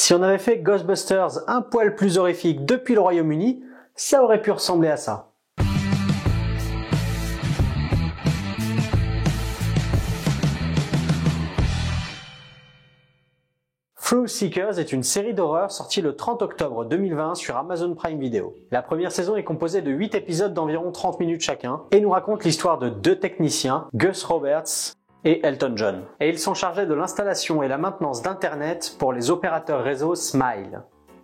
Si on avait fait Ghostbusters un poil plus horrifique depuis le Royaume-Uni, ça aurait pu ressembler à ça. Thrill Seekers est une série d'horreur sortie le 30 octobre 2020 sur Amazon Prime Video. La première saison est composée de 8 épisodes d'environ 30 minutes chacun et nous raconte l'histoire de deux techniciens, Gus Roberts et Elton John. Et ils sont chargés de l'installation et la maintenance d'Internet pour les opérateurs réseau Smile.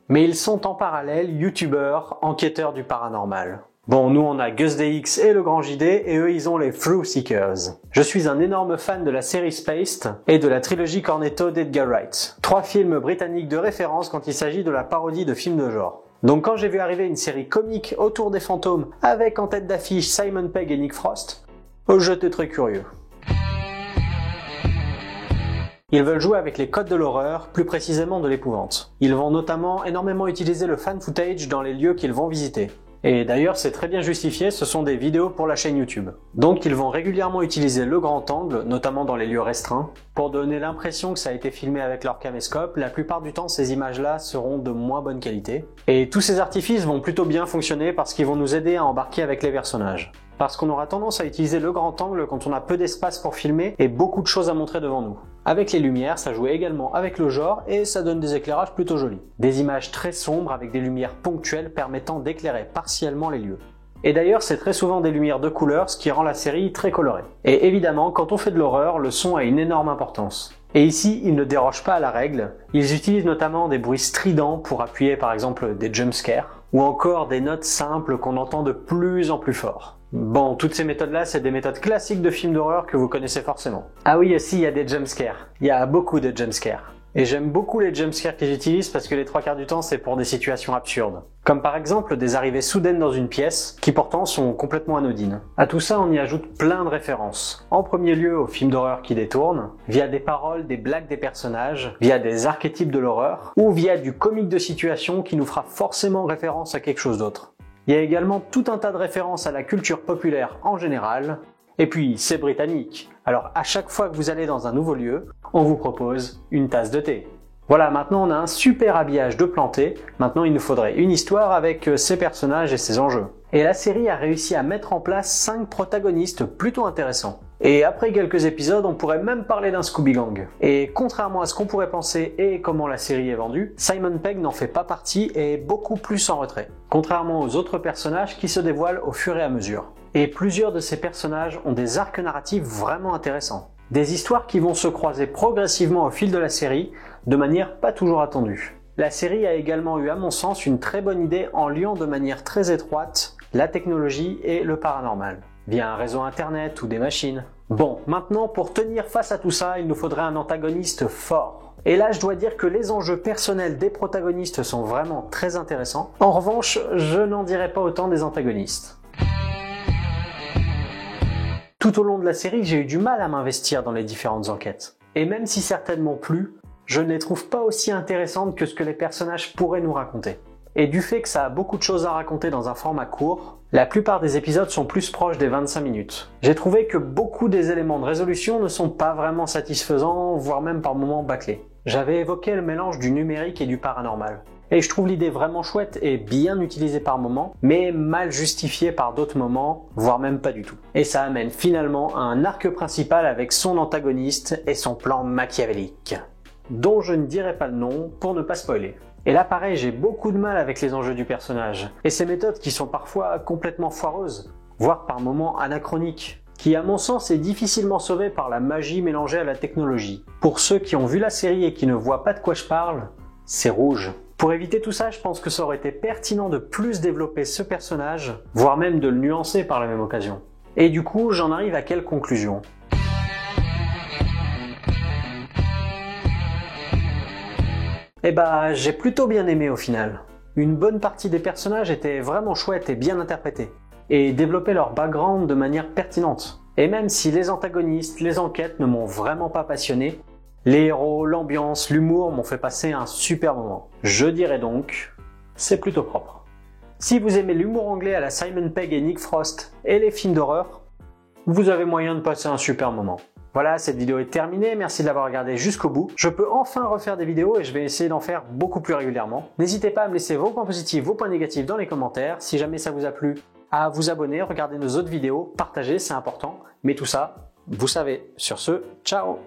Mais ils sont en parallèle youtubeurs, enquêteurs du paranormal. Bon, nous on a Gus DX et le Grand JD, et eux ils ont les Thrill Seekers. Je suis un énorme fan de la série Spaced et de la trilogie Cornetto d'Edgar Wright. 3 films britanniques de référence quand il s'agit de la parodie de films de genre. Donc quand j'ai vu arriver une série comique autour des fantômes avec en tête d'affiche Simon Pegg et Nick Frost, j'étais très curieux. Ils veulent jouer avec les codes de l'horreur, plus précisément de l'épouvante. Ils vont notamment énormément utiliser le fan footage dans les lieux qu'ils vont visiter. Et d'ailleurs, c'est très bien justifié, ce sont des vidéos pour la chaîne YouTube. Donc ils vont régulièrement utiliser le grand angle, notamment dans les lieux restreints, pour donner l'impression que ça a été filmé avec leur caméscope. La plupart du temps, ces images-là seront de moins bonne qualité. Et tous ces artifices vont plutôt bien fonctionner parce qu'ils vont nous aider à embarquer avec les personnages. Parce qu'on aura tendance à utiliser le grand angle quand on a peu d'espace pour filmer et beaucoup de choses à montrer devant nous. Avec les lumières, ça joue également avec le genre et ça donne des éclairages plutôt jolis. Des images très sombres avec des lumières ponctuelles permettant d'éclairer partiellement les lieux. Et d'ailleurs, c'est très souvent des lumières de couleur, ce qui rend la série très colorée. Et évidemment, quand on fait de l'horreur, le son a une énorme importance. Et ici, ils ne dérogent pas à la règle. Ils utilisent notamment des bruits stridents pour appuyer par exemple des jumpscares, ou encore des notes simples qu'on entend de plus en plus fort. Bon, toutes ces méthodes-là, c'est des méthodes classiques de films d'horreur que vous connaissez forcément. Ah oui, aussi, il y a des jumpscares. Il y a beaucoup de jumpscares. Et j'aime beaucoup les jumpscares qu'ils utilisent parce que les 3/4 du temps, c'est pour des situations absurdes. Comme par exemple des arrivées soudaines dans une pièce, qui pourtant sont complètement anodines. À tout ça, on y ajoute plein de références. En premier lieu, aux films d'horreur qui détournent, via des paroles, des blagues des personnages, via des archétypes de l'horreur, ou via du comique de situation qui nous fera forcément référence à quelque chose d'autre. Il y a également tout un tas de références à la culture populaire en général, et puis c'est britannique. Alors à chaque fois que vous allez dans un nouveau lieu, on vous propose une tasse de thé. Voilà, maintenant on a un super habillage de planté, maintenant il nous faudrait une histoire avec ses personnages et ses enjeux. Et la série a réussi à mettre en place 5 protagonistes plutôt intéressants. Et après quelques épisodes, on pourrait même parler d'un Scooby Gang. Et contrairement à ce qu'on pourrait penser et comment la série est vendue, Simon Pegg n'en fait pas partie et est beaucoup plus en retrait. Contrairement aux autres personnages qui se dévoilent au fur et à mesure. Et plusieurs de ces personnages ont des arcs narratifs vraiment intéressants. Des histoires qui vont se croiser progressivement au fil de la série, de manière pas toujours attendue. La série a également eu à mon sens une très bonne idée en liant de manière très étroite la technologie et le paranormal, via un réseau internet ou des machines. Bon, maintenant pour tenir face à tout ça, il nous faudrait un antagoniste fort. Et là, je dois dire que les enjeux personnels des protagonistes sont vraiment très intéressants. En revanche, je n'en dirai pas autant des antagonistes. Tout au long de la série, j'ai eu du mal à m'investir dans les différentes enquêtes. Et même si certaines m'ont plu, je ne les trouve pas aussi intéressantes que ce que les personnages pourraient nous raconter. Et du fait que ça a beaucoup de choses à raconter dans un format court, la plupart des épisodes sont plus proches des 25 minutes. J'ai trouvé que beaucoup des éléments de résolution ne sont pas vraiment satisfaisants, voire même par moments bâclés. J'avais évoqué le mélange du numérique et du paranormal. Et je trouve l'idée vraiment chouette et bien utilisée par moments, mais mal justifiée par d'autres moments, voire même pas du tout. Et ça amène finalement à un arc principal avec son antagoniste et son plan machiavélique, dont je ne dirai pas le nom pour ne pas spoiler. Et là pareil, j'ai beaucoup de mal avec les enjeux du personnage, et ces méthodes qui sont parfois complètement foireuses, voire par moments anachroniques, qui à mon sens est difficilement sauvée par la magie mélangée à la technologie. Pour ceux qui ont vu la série et qui ne voient pas de quoi je parle, c'est rouge. Pour éviter tout ça, je pense que ça aurait été pertinent de plus développer ce personnage, voire même de le nuancer par la même occasion. Et du coup, j'en arrive à quelle conclusion ? Eh bah, j'ai plutôt bien aimé au final. Une bonne partie des personnages étaient vraiment chouettes et bien interprétés, et développaient leur background de manière pertinente. Et même si les antagonistes, les enquêtes ne m'ont vraiment pas passionné, les héros, l'ambiance, l'humour m'ont fait passer un super moment. Je dirais donc, c'est plutôt propre. Si vous aimez l'humour anglais à la Simon Pegg et Nick Frost et les films d'horreur, vous avez moyen de passer un super moment. Voilà, cette vidéo est terminée, merci de l'avoir regardée jusqu'au bout. Je peux enfin refaire des vidéos et je vais essayer d'en faire beaucoup plus régulièrement. N'hésitez pas à me laisser vos points positifs, vos points négatifs dans les commentaires. Si jamais ça vous a plu, à vous abonner, regarder nos autres vidéos, partager, c'est important. Mais tout ça, vous savez. Sur ce, ciao!